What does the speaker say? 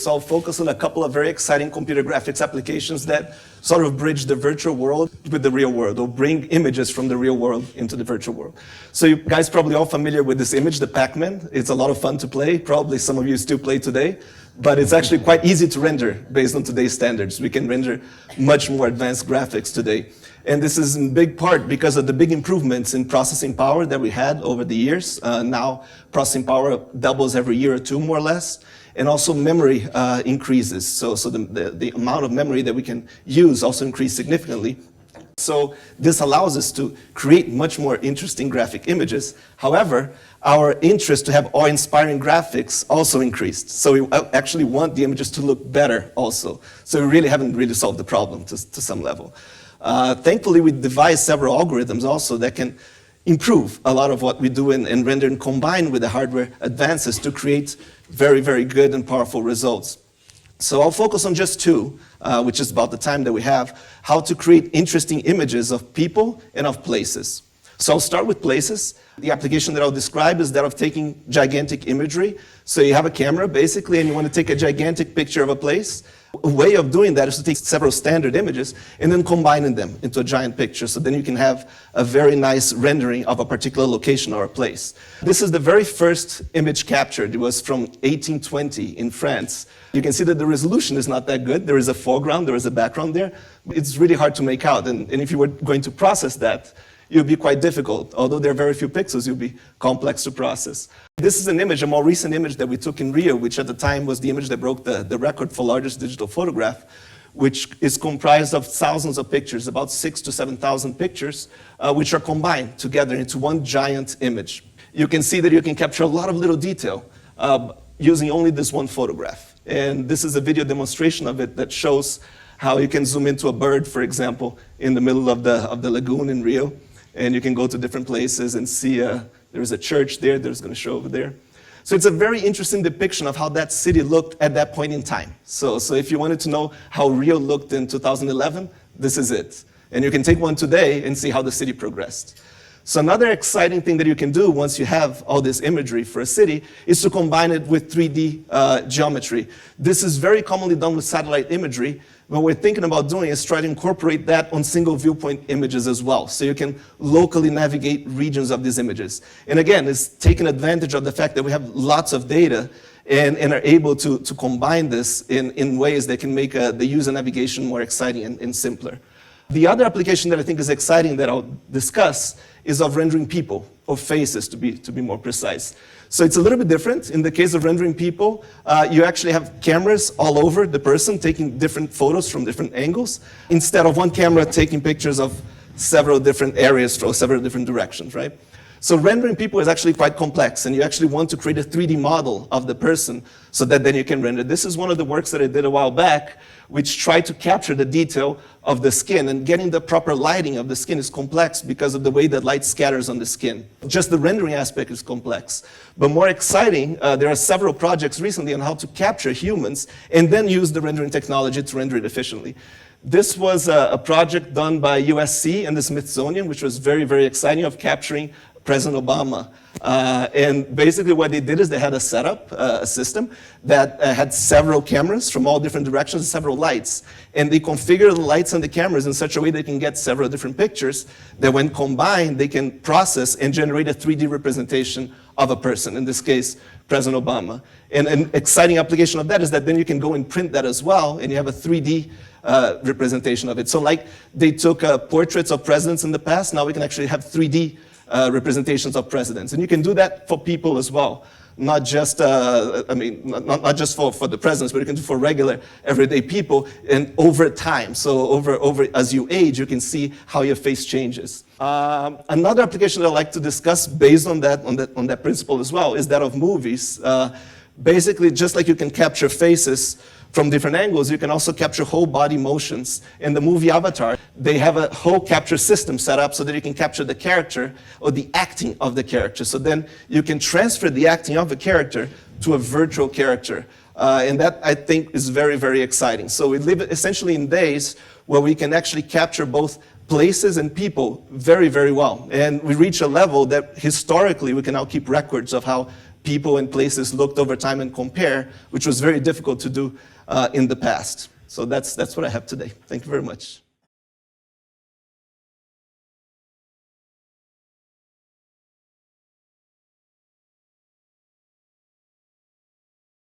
So I'll focus on a couple of very exciting computer graphics applications that sort of bridge the virtual world with the real world, or bring images from the real world into the virtual world. So you guys probably all familiar with this image, the Pac-Man. It's a lot of fun to play. Probably some of you still play today. But it's actually quite easy to render based on today's standards. We can render much more advanced graphics today. And this is in big part because of the big improvements in processing power that we had over the years. Now processing power doubles every year or two, more or less. And also memory increases. So the amount of memory that we can use also increased significantly. So this allows us to create much more interesting graphic images. However, our interest to have awe-inspiring graphics also increased. So we actually want the images to look better also. So we really haven't really solved the problem to some level. Thankfully, we devised several algorithms also that can improve a lot of what we do in render and combine with the hardware advances to create very, very good and powerful results. So I'll focus on just two, which is about the time that we have, how to create interesting images of people and of places. So I'll start with places. The application that I'll describe is that of taking gigantic imagery. So you have a camera, basically, and you want to take a gigantic picture of a place. A way of doing that is to take several standard images and then combining them into a giant picture. So then you can have a very nice rendering of a particular location or a place. This is the very first image captured. It was from 1820 in France. You can see that the resolution is not that good. There is a foreground, there is a background there. It's really hard to make out. And if you were going to process that, it would be quite difficult. Although there are very few pixels, it would be complex to process. This is an image, a more recent image that we took in Rio, which at the time was the image that broke the record for largest digital photograph, which is comprised of thousands of pictures, about 6,000 to 7,000 pictures, which are combined together into one giant image. You can see that you can capture a lot of little detail using only this one photograph. And this is a video demonstration of it that shows how you can zoom into a bird, for example, in the middle of the lagoon in Rio. And you can go to different places and see there's a church there that's going to show over there. So it's a very interesting depiction of how that city looked at that point in time. So if you wanted to know how Rio looked in 2011, this is it. And you can take one today and see how the city progressed. So another exciting thing that you can do once you have all this imagery for a city is to combine it with 3D geometry. This is very commonly done with satellite imagery. What we're thinking about doing is try to incorporate that on single viewpoint images as well. So you can locally navigate regions of these images. And again, it's taking advantage of the fact that we have lots of data and are able to combine this in ways that can make the user navigation more exciting and simpler. The other application that I think is exciting that I'll discuss is of rendering people, or faces to be more precise. So it's a little bit different. In the case of rendering people, you actually have cameras all over the person taking different photos from different angles, instead of one camera taking pictures of several different areas from several different directions, right? So rendering people is actually quite complex, and you actually want to create a 3D model of the person so that then you can render. This is one of the works that I did a while back, which tried to capture the detail of the skin, and getting the proper lighting of the skin is complex because of the way that light scatters on the skin. Just the rendering aspect is complex. But more exciting, there are several projects recently on how to capture humans and then use the rendering technology to render it efficiently. This was a project done by USC and the Smithsonian, which was very, very exciting, of capturing President Obama. And basically what they did is they had a setup, a system that had several cameras from all different directions and several lights. And they configured the lights and the cameras in such a way they can get several different pictures that when combined, they can process and generate a 3D representation of a person, in this case, President Obama. And an exciting application of that is that then you can go and print that as well, and you have a 3D representation of it. So like they took portraits of presidents in the past, now we can actually have 3D representations of presidents. And you can do that for people as well. Not just, not just for the presidents, but you can do for regular, everyday people, and over time. So over as you age, you can see how your face changes. Another application that I like to discuss based on that principle as well is that of movies. Basically, just like you can capture faces from different angles, you can also capture whole body motions. In the movie Avatar, they have a whole capture system set up so that you can capture the character or the acting of the character. So then you can transfer the acting of a character to a virtual character. And that, I think, is very, very exciting. So we live essentially in days where we can actually capture both places and people very, very well. And we reach a level that historically we can now keep records of how people and places looked over time and compare, which was very difficult to do in the past. So that's what I have today. Thank you very much.